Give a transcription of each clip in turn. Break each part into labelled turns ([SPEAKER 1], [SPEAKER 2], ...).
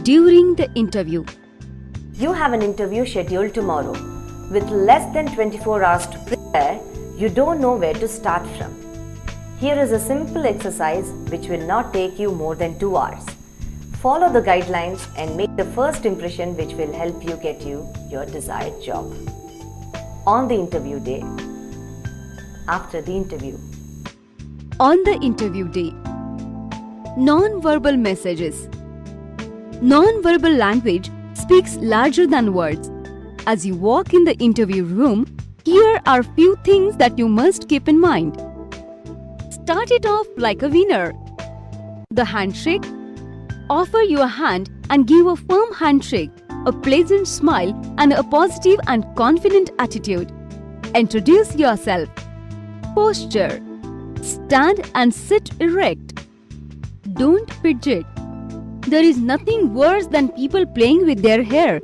[SPEAKER 1] During the interview.
[SPEAKER 2] You have an interview scheduled tomorrow. With less than 24 hours to prepare, you don't know where to start from. Here is a simple exercise which will not take you more than 2 hours. Follow the guidelines and make the first impression which will help you get your desired job. On the interview day. After the interview.
[SPEAKER 1] On the interview day. Non-verbal messages. Non-verbal language speaks larger than words. As you walk in the interview room, here are few things that you must keep in mind. Start it off like a winner. The handshake. Offer your hand and give a firm handshake, a pleasant smile and a positive and confident attitude. Introduce yourself. Posture. Stand and sit erect. Don't fidget. There is nothing worse than people playing with their hair,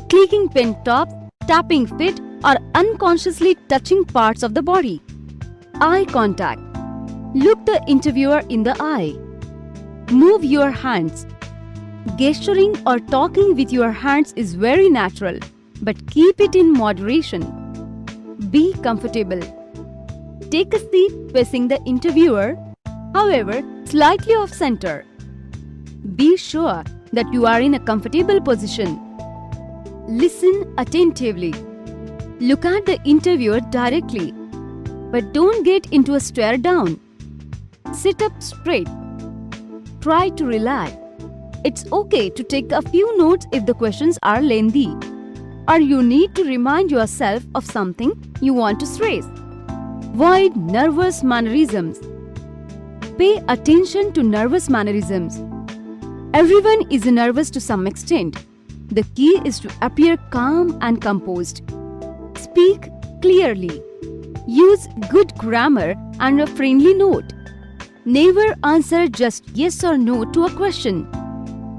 [SPEAKER 1] clicking pen tops, tapping feet, or unconsciously touching parts of the body. Eye contact. Look the interviewer in the eye. Move your hands. Gesturing or talking with your hands is very natural, but keep it in moderation. Be comfortable. Take a seat facing the interviewer, however, slightly off center. Be sure that you are in a comfortable position. Listen attentively. Look at the interviewer directly, but don't get into a stare down. Sit up straight. Try to relax. It's okay to take a few notes if the questions are lengthy, or you need to remind yourself of something you want to stress. Avoid nervous mannerisms. Pay attention to nervous mannerisms. Everyone is nervous to some extent. The key is to appear calm and composed. Speak clearly. Use good grammar and a friendly note. Never answer just yes or no to a question.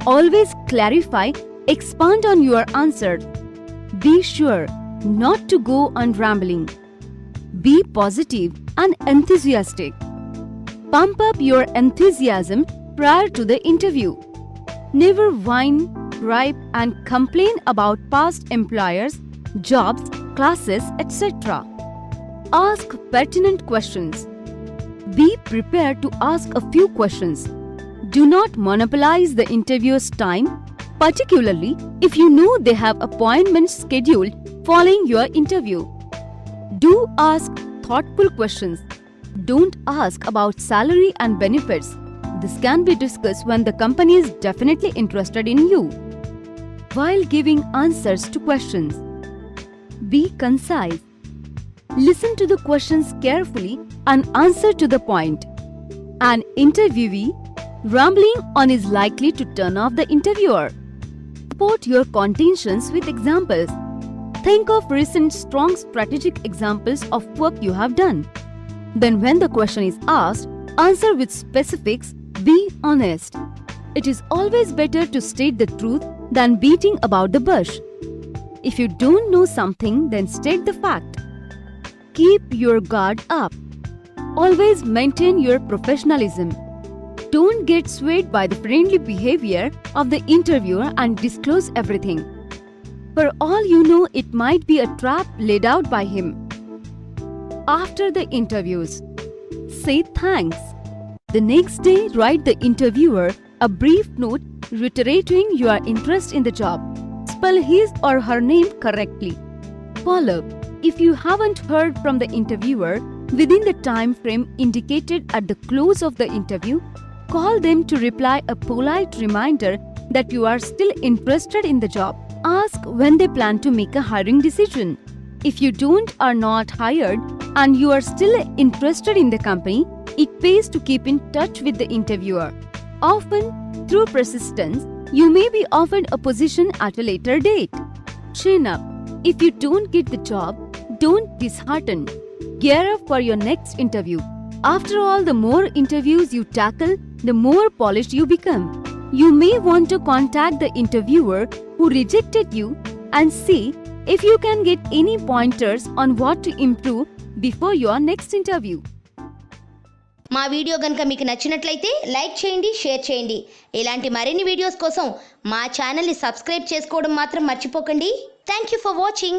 [SPEAKER 1] Always clarify, expand on your answer. Be sure not to go on rambling. Be positive and enthusiastic. Pump up your enthusiasm prior to the interview. Never whine, gripe, and complain about past employers, jobs, classes, etc. Ask pertinent questions. Be prepared to ask a few questions. Do not monopolize the interviewer's time, particularly if you know they have appointments scheduled following your interview. Do ask thoughtful questions. Don't ask about salary and benefits. This can be discussed when the company is definitely interested in you. While giving answers to questions, be concise. Listen to the questions carefully and answer to the point. An interviewee rambling on is likely to turn off the interviewer. Support your contentions with examples. Think of recent strong strategic examples of work you have done. Then when the question is asked, answer with specifics. Be honest. It is always better to state the truth than beating about the bush. If you don't know something, then state the fact. Keep your guard up. Always maintain your professionalism. Don't get swayed by the friendly behavior of the interviewer and disclose everything. For all you know, it might be a trap laid out by him. After the interviews, say thanks. The next day, write the interviewer a brief note reiterating your interest in the job. Spell his or her name correctly. Follow up. If you haven't heard from the interviewer within the time frame indicated at the close of the interview, call them to reply a polite reminder that you are still interested in the job. Ask when they plan to make a hiring decision. If you don't are not hired and you are still interested in the company, it pays to keep in touch with the interviewer. Often, through persistence, you may be offered a position at a later date. Chin up. If you don't get the job, don't dishearten. Gear up for your next interview. After all, the more interviews you tackle, the more polished you become. You may want to contact the interviewer who rejected you and see if you can get any pointers on what to improve before your next interview.
[SPEAKER 3] మా video కనుక మీకు నచ్చినట్లయితే like చేయండి, share చేయండి. ఇలాంటి మరిన్ని videos కోసం మా ఛానల్ని సబ్స్క్రైబ్ చేసుకోవడం మాత్రం మర్చిపోకండి. Thank you for watching.